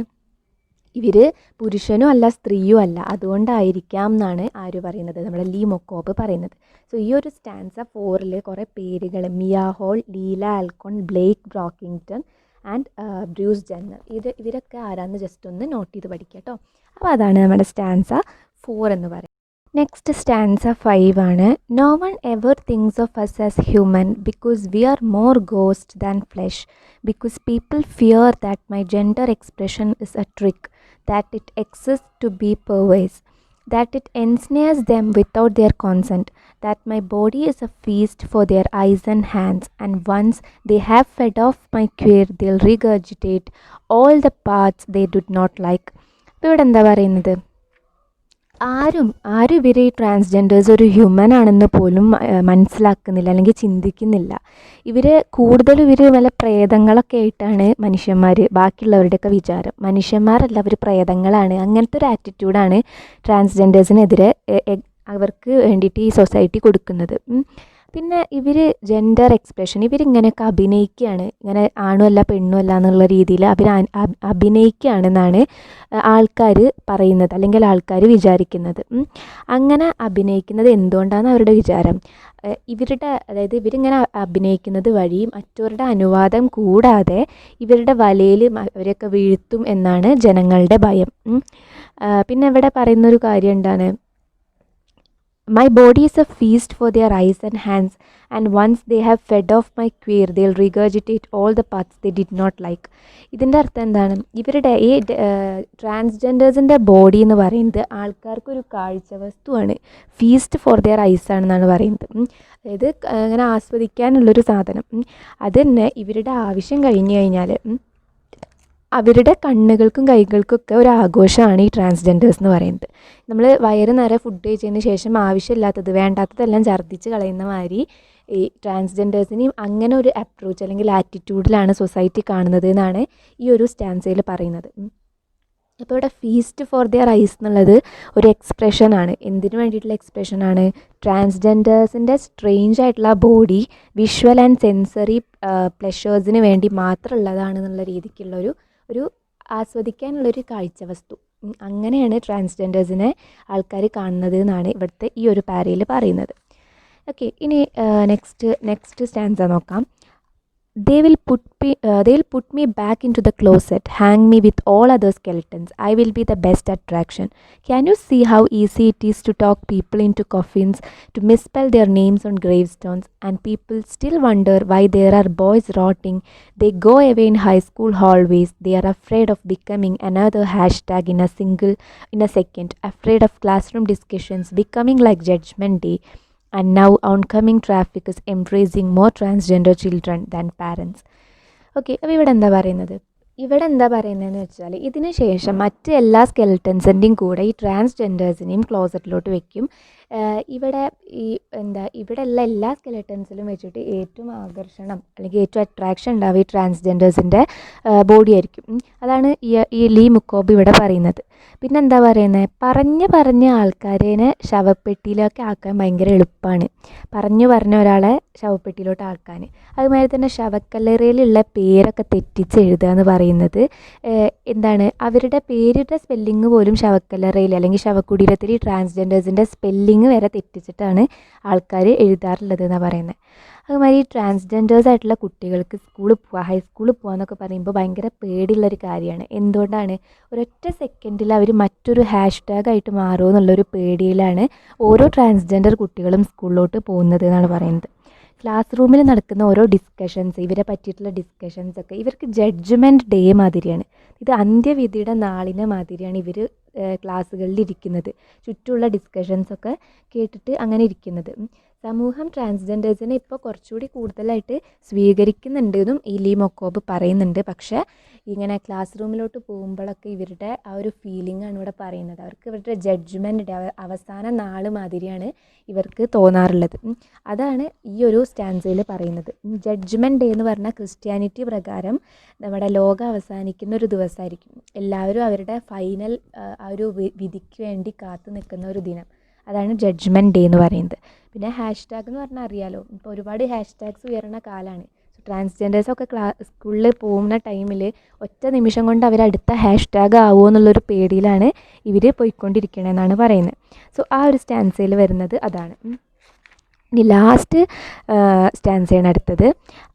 A: ഇവർ പുരുഷനും അല്ല സ്ത്രീയും അല്ല, അതുകൊണ്ടായിരിക്കാം എന്നാണ് ആര് പറയുന്നത്, നമ്മുടെ ലീ മൊക്കോബ് പറയുന്നത്. സോ ഈ ഒരു സ്റ്റാൻസ 4ൽ കുറേ പേരുകൾ, Mia Hall, Leelah Alcorn, Blake Brockington and Bruce Jenner, ഇവരൊക്കെ ആരാന്ന് ജസ്റ്റ് ഒന്ന് നോട്ട് ചെയ്ത് പഠിക്കുക കേട്ടോ. അപ്പോൾ അതാണ് നമ്മുടെ സ്റ്റാൻസ 4 എന്ന് പറയുന്നത്. നെക്സ്റ്റ് സ്റ്റാൻസ 5 ആണ്. No one ever thinks of us as human because we are more ghost than flesh, because people fear that my gender expression is a trick, that it exists to be perverse, that it ensnares them without their consent, that my body is a feast for their eyes and hands, and once they have fed off my queer, they'll regurgitate all the parts they did not like. ഇപ്പോൾ ഇവിടെ എന്താ പറയുന്നത്, ആരും ഇവർ ഈ transgenders ഒരു human ആണെന്ന് പോലും മനസ്സിലാക്കുന്നില്ല അല്ലെങ്കിൽ ചിന്തിക്കുന്നില്ല. കൂടുതലും വല്ല പ്രേതങ്ങളൊക്കെ ആയിട്ടാണ് ബാക്കിയുള്ളവരുടെയൊക്കെ വിചാരം. മനുഷ്യന്മാരല്ല, അവർ പ്രേതങ്ങളാണ്. അങ്ങനത്തെ ഒരു ആറ്റിറ്റ്യൂഡാണ് ട്രാൻസ്ജെൻഡേഴ്സിനെതിരെ അവർക്ക് വേണ്ടിയിട്ട് ഈ സൊസൈറ്റി കൊടുക്കുന്നത്. പിന്നെ ജെൻഡർ എക്സ്പ്രഷൻ ഇവരിങ്ങനെയൊക്കെ അഭിനയിക്കുകയാണ്, ഇങ്ങനെ ആണുമല്ല പെണ്ണുമല്ല എന്നുള്ള രീതിയിൽ അവർ അഭിനയിക്കുകയാണെന്നാണ് ആൾക്കാർ പറയുന്നത്, അല്ലെങ്കിൽ ആൾക്കാർ വിചാരിക്കുന്നത്. അങ്ങനെ അഭിനയിക്കുന്നത് എന്തുകൊണ്ടാണെന്ന് അവരുടെ വിചാരം. അതായത് ഇവരിങ്ങനെ അഭിനയിക്കുന്നത് വഴി മറ്റവരുടെ അനുവാദം കൂടാതെ ഇവരുടെ വലയിൽ അവരെയൊക്കെ വീഴ്ത്തും എന്നാണ് ജനങ്ങളുടെ ഭയം. പിന്നെ ഇവിടെ പറയുന്നൊരു കാര്യം എന്താണ്, My body is a feast for their eyes and hands, and once they have fed off my queer, they'll regurgitate all the parts they did not like. ഇതിൻ്റെ അർത്ഥം എന്താണ്? ഇവരുടെ ഈ ട്രാൻസ്ജെൻഡേഴ്സിൻ്റെ ബോഡി എന്ന് പറയുന്നത് ആൾക്കാർക്കൊരു കാഴ്ച വസ്തുവാണ്, ഫീസ്റ്റ് ഫോർ ദെയർ ഐസ് ആണെന്നാണ് പറയുന്നത്. അതായത് അങ്ങനെ ആസ്വദിക്കാനുള്ളൊരു സാധനം. അത് തന്നെ ഇവരുടെ ആവശ്യം കഴിഞ്ഞ് കഴിഞ്ഞാൽ അവരുടെ കണ്ണുകൾക്കും കൈകൾക്കൊക്കെ ഒരു ആഘോഷമാണ് ഈ ട്രാൻസ്ജെൻഡേഴ്സ് എന്ന് പറയുന്നത്. നമ്മൾ വയറ് നിറയെ ഫുഡ് കഴിച്ചതിന് ശേഷം ആവശ്യമില്ലാത്തത് വേണ്ടാത്തതെല്ലാം ഛർദ്ദിച്ച് കളയുന്ന മാതിരി ഈ ട്രാൻസ്ജെൻഡേഴ്സിനെയും അങ്ങനെ ഒരു അപ്രോച്ച് അല്ലെങ്കിൽ ആറ്റിറ്റ്യൂഡിലാണ് സൊസൈറ്റി കാണുന്നത് എന്നാണ് ഈ ഒരു സ്റ്റാൻസയിൽ പറയുന്നത്. അപ്പോൾ ഇവിടെ ഫീസ്റ്റ് ഫോർ ദിയർ ഐസ് എന്നുള്ളത് ഒരു എക്സ്പ്രഷനാണ്. എന്തിനു വേണ്ടിയിട്ടുള്ള എക്സ്പ്രഷനാണ്? ട്രാൻസ്ജെൻഡേഴ്സിൻ്റെ സ്ട്രേഞ്ച് ആയിട്ടുള്ള ബോഡി വിഷ്വൽ ആൻഡ് സെൻസറി പ്ലഷേഴ്സിന് വേണ്ടി മാത്രമുള്ളതാണെന്നുള്ള രീതിക്കുള്ളൊരു ആസ്വദിക്കാനുള്ളൊരു കാഴ്ച വസ്തു. അങ്ങനെയാണ് ട്രാൻസ്ജെൻഡേഴ്സിനെ ആൾക്കാർ കാണുന്നത് എന്നാണ് ഇവിടുത്തെ ഈ ഒരു പാരയിൽ പറയുന്നത്. ഓക്കെ, ഇനി നെക്സ്റ്റ് സ്റ്റാൻസ നോക്കാം. They'll put me back into the closet, hang me with all other skeletons. I will be the best attraction. Can you see how easy it is to talk people into coffins, to misspell their names on gravestones, and people still wonder why there are boys rotting. They go away in high school hallways. They are afraid of becoming another hashtag in a second, afraid of classroom discussions becoming like Judgment Day. And now oncoming traffic is embracing more transgender children than parents. Okay, അപ്പോൾ ഇവിടെ എന്താ പറയുന്നതെന്ന് വെച്ചാൽ ഇതിന് ശേഷം മറ്റ് എല്ലാ സ്കെൽട്ടൻസിൻ്റെയും കൂടെ ഈ ട്രാൻസ്ജെൻഡേഴ്സിനെയും ക്ലോസറ്റിലോട്ട് വെക്കും. ഇവിടെ ഉള്ള എല്ലാ സ്കെലറ്റൻസിലും വെച്ചിട്ട് ഏറ്റവും ആകർഷണം അല്ലെങ്കിൽ ഏറ്റവും അട്രാക്ഷൻ ഉണ്ടാവുക ഈ ട്രാൻസ്ജെൻഡേഴ്സിൻ്റെ ബോഡി ആയിരിക്കും. അതാണ് ഈ ലീ മുക്കോബ് ഇവിടെ പറയുന്നത്. പിന്നെന്താ പറയുന്നത്? പറഞ്ഞ ആൾക്കാരെ ശവപ്പെട്ടിയിലൊക്കെ ആക്കാൻ ഭയങ്കര എളുപ്പമാണ്. പറഞ്ഞ ഒരാളെ ശവപ്പെട്ടിയിലോട്ട് ആക്കാൻ. അതുമാതിരി തന്നെ ശവക്കല്ലറയിലുള്ള പേരൊക്കെ തെറ്റിച്ച് എഴുതുക എന്ന് പറയുന്നത് എന്താണ്? അവരുടെ പേരുടെ സ്പെല്ലിങ് പോലും ശവക്കല്ലറയിൽ അല്ലെങ്കിൽ ശവകുടീരത്തിൽ ഈ ട്രാൻസ്ജെൻഡേഴ്സിൻ്റെ സ്പെല്ലിങ് വരെ തെറ്റിച്ചിട്ടാണ് ആൾക്കാർ എഴുതാറുള്ളത് എന്നാണ് പറയുന്നത്. അതുമാതിരി ട്രാൻസ്ജെൻഡേഴ്സ് ആയിട്ടുള്ള കുട്ടികൾക്ക് സ്കൂളിൽ പോവുക, ഹൈസ്കൂളിൽ പോകുക എന്നൊക്കെ പറയുമ്പോൾ ഭയങ്കര പേടിയുള്ളൊരു കാര്യമാണ്. എന്തുകൊണ്ടാണ്? ഒരൊറ്റ സെക്കൻഡിൽ അവർ മറ്റൊരു ഹാഷ്ടാഗായിട്ട് മാറുമോ എന്നുള്ളൊരു പേടിയിലാണ് ഓരോ ട്രാൻസ്ജെൻഡർ കുട്ടികളും സ്കൂളിലോട്ട് പോകുന്നത് എന്നാണ് പറയുന്നത്. ക്ലാസ് റൂമിൽ നടക്കുന്ന ഓരോ ഡിസ്കഷൻസ്, ഇവരെ പറ്റിയിട്ടുള്ള ഡിസ്കഷൻസൊക്കെ ഇവർക്ക് ജഡ്ജ്മെൻറ്റ് ഡേ മാതിരിയാണ്. ഇത് അന്ത്യവിധിയുടെ നാളിനെ മാതിരിയാണ് ഇവർ ക്ലാസ്സുകളിൽ ഇരിക്കുന്നത്, ചുറ്റുമുള്ള ഡിസ്കഷൻസൊക്കെ കേട്ടിട്ട് അങ്ങനെ ഇരിക്കുന്നത്. സമൂഹം ട്രാൻസ്ജെൻഡേഴ്സിനെ ഇപ്പോൾ കുറച്ചുകൂടി കൂടുതലായിട്ട് സ്വീകരിക്കുന്നുണ്ടെന്നും ഈ ലീ മൊക്കോബ് പറയുന്നുണ്ട്. പക്ഷേ ഇങ്ങനെ ക്ലാസ് റൂമിലോട്ട് പോകുമ്പോഴൊക്കെ ഇവരുടെ ആ ഒരു ഫീലിംഗാണ് ഇവിടെ പറയുന്നത്. അവർക്ക് ഇവരുടെ ജഡ്ജ്മെൻറ്റ് അവസാന നാൾ മാതിരിയാണ് ഇവർക്ക് തോന്നാറുള്ളത്. അതാണ് ഈ ഒരു സ്റ്റാൻസയിൽ പറയുന്നത്. ജഡ്ജ്മെൻറ്റ് ഡേ എന്ന് പറഞ്ഞാൽ ക്രിസ്ത്യാനിറ്റി പ്രകാരം നമ്മുടെ ലോകം അവസാനിക്കുന്ന ഒരു ദിവസമായിരിക്കും. എല്ലാവരും അവരുടെ ഫൈനൽ ആ ഒരു വിധിക്ക് വേണ്ടി കാത്തു നിൽക്കുന്ന ഒരു ദിനം. അതാണ് ജഡ്ജ്മെൻറ്റ് ഡേ എന്ന് പറയുന്നത്. പിന്നെ ഹാഷ്ടാഗ് എന്ന് പറഞ്ഞാൽ അറിയാലോ, ഇപ്പോൾ ഒരുപാട് ഹാഷ്ടാഗ്സ് ഉയർന്ന കാലമാണ്. ട്രാൻസ്ജെൻഡേഴ്സൊക്കെ സ്കൂളിൽ പോകുന്ന ടൈമിൽ ഒറ്റ നിമിഷം കൊണ്ട് അവർ അടുത്ത ഹാഷ്ടാഗ് ആവുമോ എന്നുള്ളൊരു പേടിയിലാണ് ഇവർ പോയിക്കൊണ്ടിരിക്കണമെന്നാണ് പറയുന്നത്. സോ ആ ഒരു സ്റ്റാൻസയിൽ വരുന്നത് അതാണ്. ഇനി ലാസ്റ്റ് സ്റ്റാൻസയാണ് അടുത്തത്.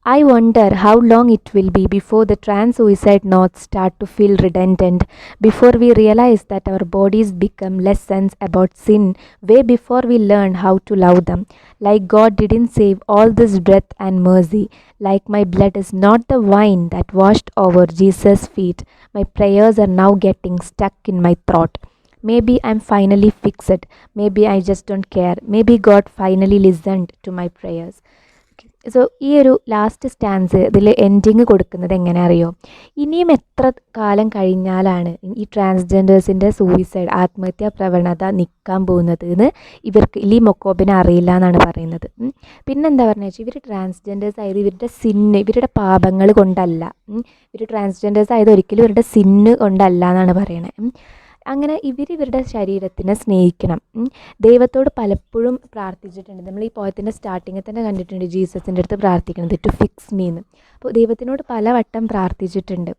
A: I wonder how long it will be before the trans suicide notes start to feel redundant, before we realize that our bodies become lessons about sin way before we learn how to love them. Like God didn't save all this breath and mercy, like my blood is not the wine that washed over Jesus' feet, my prayers are now getting stuck in my throat. Maybe I'm finally fixed. Maybe I just don't care. Maybe God finally listened to my prayers. So ഈ ഒരു last stance ഇതിൽ ending കൊടുക്കുന്നത് എങ്ങനെ അറിയോ? ഇനിയും എത്ര കാലം കഴിഞ്ഞാലാണ് ഈ ട്രാൻസ്ജെൻഡേഴ്സിൻ്റെ സൂയിസൈഡ് ആത്മഹത്യാ പ്രവണത നിൽക്കാൻ പോകുന്നത് എന്ന് ഇവർക്ക് ലീ മൊക്കോബിന് അറിയില്ല എന്നാണ് പറയുന്നത്. പിന്നെന്താ പറഞ്ഞു വെച്ചാൽ ഇവർ ട്രാൻസ്ജെൻഡേഴ്സ് ആയത് ഇവരുടെ സിന്ന്, ഇവരുടെ പാപങ്ങൾ കൊണ്ടല്ല. ഇവർ ട്രാൻസ്ജെൻഡേഴ്സ് ആയത് ഒരിക്കലും ഇവരുടെ സിന്ന് കൊണ്ടല്ല എന്നാണ് പറയണത്. അങ്ങനെ ഇവരുടെ ശരീരത്തിനെ സ്നേഹിക്കണം. ദൈവത്തോട് പലപ്പോഴും പ്രാർത്ഥിച്ചിട്ടുണ്ട്. നമ്മൾ ഈ പോയത്തിൻ്റെ സ്റ്റാർട്ടിങ്ങിൽ തന്നെ കണ്ടിട്ടുണ്ട് ജീസസിൻ്റെ അടുത്ത് പ്രാർത്ഥിക്കുന്നത് ടു ഫിക്സ് മീ എന്ന്. അപ്പോൾ ദൈവത്തിനോട് പലവട്ടം പ്രാർത്ഥിച്ചിട്ടുണ്ട്.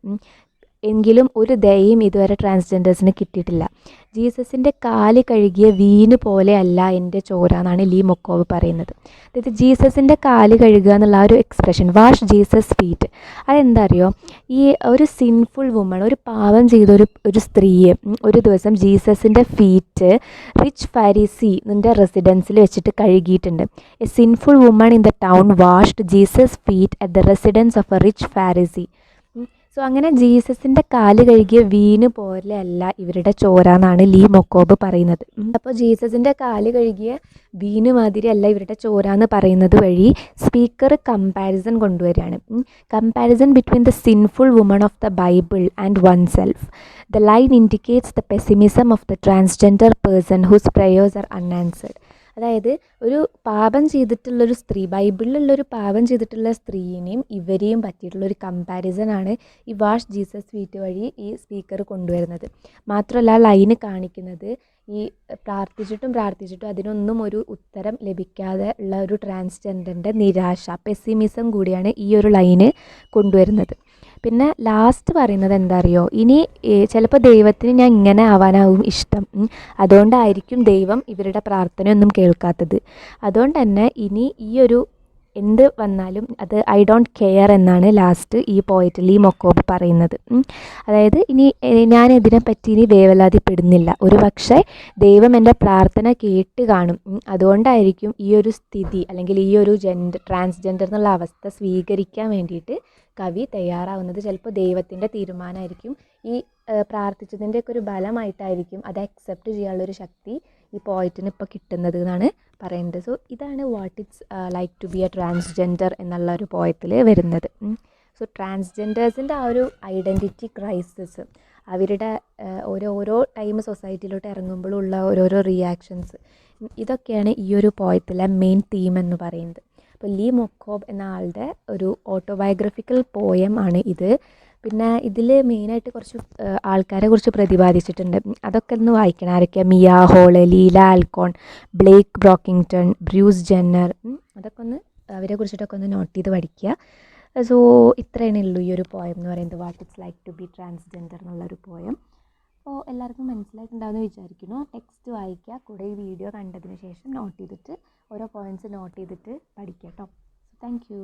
A: എങ്കിലും ഒരു ദയയും ഇതുവരെ ട്രാൻസ്ജെൻഡേഴ്സിന് കിട്ടിയിട്ടില്ല. ജീസസിൻ്റെ കാല് കഴുകിയ വീന് പോലെ അല്ല എൻ്റെ ചോര എന്നാണ് ലീ മൊക്കോവ് പറയുന്നത്. അതായത് ജീസസിൻ്റെ കാല് കഴുകുക എന്നുള്ള ആ ഒരു എക്സ്പ്രഷൻ, വാഷ് ജീസസ് ഫീറ്റ്, അതെന്താ അറിയോ, ഈ ഒരു സിൻഫുൾ വുമൺ, ഒരു പാവം ചെയ്ത ഒരു സ്ത്രീയെ ഒരു ദിവസം ജീസസിൻ്റെ ഫീറ്റ് റിച്ച് ഫാരിസിൻ്റെ റെസിഡൻസിൽ വെച്ചിട്ട് കഴുകിയിട്ടുണ്ട്. A sinful woman in the town washed Jesus feet at the residence of a rich Pharisee. So അങ്ങനെ ജീസസിൻ്റെ കാല് കഴുകിയ വീന് പോലെ അല്ല ഇവരുടെ ചോര എന്നാണ് ലീ മൊക്കോബ് പറയുന്നത്. അപ്പോൾ ജീസസിൻ്റെ കാല് കഴുകിയ വീന് മാതിരി അല്ല ഇവരുടെ ചോര എന്ന് പറയുന്നത് വഴി സ്പീക്കർ കമ്പാരിസൺ കൊണ്ടുവരികയാണ്. Comparison between the sinful woman of the Bible and oneself. The line indicates the pessimism of the transgender person whose prayers are unanswered. അതായത് ഒരു പാപം ചെയ്തിട്ടുള്ളൊരു സ്ത്രീ, ബൈബിളിലുള്ളൊരു പാപം ചെയ്തിട്ടുള്ള സ്ത്രീയെയും ഇവരെയും പറ്റിയിട്ടുള്ളൊരു കമ്പാരിസനാണ് ഈ വാഷ് ജീസസ് ഫീറ്റ് വഴി ഈ സ്പീക്കർ കൊണ്ടുവരുന്നത്. മാത്രമല്ല ലൈന് കാണിക്കുന്നത് ഈ പ്രാർത്ഥിച്ചിട്ടും അതിനൊന്നും ഒരു ഉത്തരം ലഭിക്കാതെ ഉള്ള ഒരു ട്രാൻസ്ജെൻഡറിൻ്റെ നിരാശ, പെസിമിസം കൂടിയാണ് ഈ ഒരു ലൈന് കൊണ്ടുവരുന്നത്. പിന്നെ ലാസ്റ്റ് പറയുന്നത് എന്താ അറിയോ, ഇനി ചിലപ്പോൾ ദൈവത്തിന് ഞാൻ ഇങ്ങനെ ആവാനാവും ഇഷ്ടം, അതുകൊണ്ടായിരിക്കും ദൈവം ഇവരുടെ പ്രാർത്ഥനയൊന്നും കേൾക്കാത്തത്. അതുകൊണ്ട് തന്നെ ഇനി ഈ ഒരു എന്ത് വന്നാലും അത് ഐ ഡോണ്ട് കെയർ എന്നാണ് ലാസ്റ്റ് ഈ പോയറ്റിൽ ഈ മൊക്കോബ് പറയുന്നത്. അതായത് ഇനി ഞാൻ ഇതിനെപ്പറ്റി ഇനി വേവലാതിപ്പെടുന്നില്ല, ഒരു പക്ഷേ ദൈവം എൻ്റെ പ്രാർത്ഥന കേട്ട് കാണും, അതുകൊണ്ടായിരിക്കും ഈ ഒരു സ്ഥിതി അല്ലെങ്കിൽ ഈ ഒരു ട്രാൻസ്ജെൻഡർ എന്നുള്ള അവസ്ഥ സ്വീകരിക്കാൻ വേണ്ടിയിട്ട് കവി തയ്യാറാവുന്നത്. ചിലപ്പോൾ ദൈവത്തിൻ്റെ തീരുമാനമായിരിക്കും, ഈ പ്രാർത്ഥിച്ചതിൻ്റെയൊക്കെ ഒരു ബലമായിട്ടായിരിക്കും അത് അക്സെപ്റ്റ് ചെയ്യാനുള്ളൊരു ശക്തി ഈ പോയറ്റിന് ഇപ്പോൾ കിട്ടുന്നത് എന്നാണ് പറയുന്നത്. സോ ഇതാണ് what it's like to be a transgender എന്നുള്ള ഒരു പോയത്തിൽ വരുന്നത്. സോ ട്രാൻസ്ജെൻഡേഴ്സിൻ്റെ ആ ഒരു ഐഡൻറ്റിറ്റി ക്രൈസിസ്, അവരുടെ ഓരോ ടൈം സൊസൈറ്റിയിലോട്ട് ഇറങ്ങുമ്പോഴുള്ള ഓരോരോ റിയാക്ഷൻസ്, ഇതൊക്കെയാണ് ഈ ഒരു പോയത്തിലെ മെയിൻ തീം എന്ന് പറയുന്നത്. അപ്പോൾ ലീ മൊക്കോബ് എന്ന ആളുടെ ഒരു ഓട്ടോബയോഗ്രഫിക്കൽ പോയം ആണ് ഇത്. പിന്നെ ഇതിൽ മെയിനായിട്ട് കുറച്ച് ആൾക്കാരെ കുറിച്ച് പ്രതിപാദിച്ചിട്ടുണ്ട്. അതൊക്കെ ഒന്ന് വായിക്കണം. ആരൊക്കെയാണ്? Mia Hall, Leelah Alcorn, Blake Brockington, Bruce Jenner, അതൊക്കെ ഒന്ന് അവരെ കുറിച്ചിട്ടൊക്കെ ഒന്ന് നോട്ട് ചെയ്ത് പഠിക്കുക. സോ ഇത്രയേ ഉള്ളൂ ഈ ഒരു പോയം എന്ന് പറയുന്നത്, what it's like to be transgender എന്നുള്ളൊരു പോയം. അപ്പോൾ എല്ലാവർക്കും മനസ്സിലായിട്ടുണ്ടാവുമെന്ന് വിചാരിക്കുന്നു. ടെക്സ്റ്റ് വായിക്കുക, കൂടെ ഈ വീഡിയോ കണ്ടതിന് ശേഷം നോട്ട് ചെയ്തിട്ട് ഓരോ പോയിൻറ്റ്സ് നോട്ട് ചെയ്തിട്ട് പഠിക്കുക കേട്ടോ. Thank you.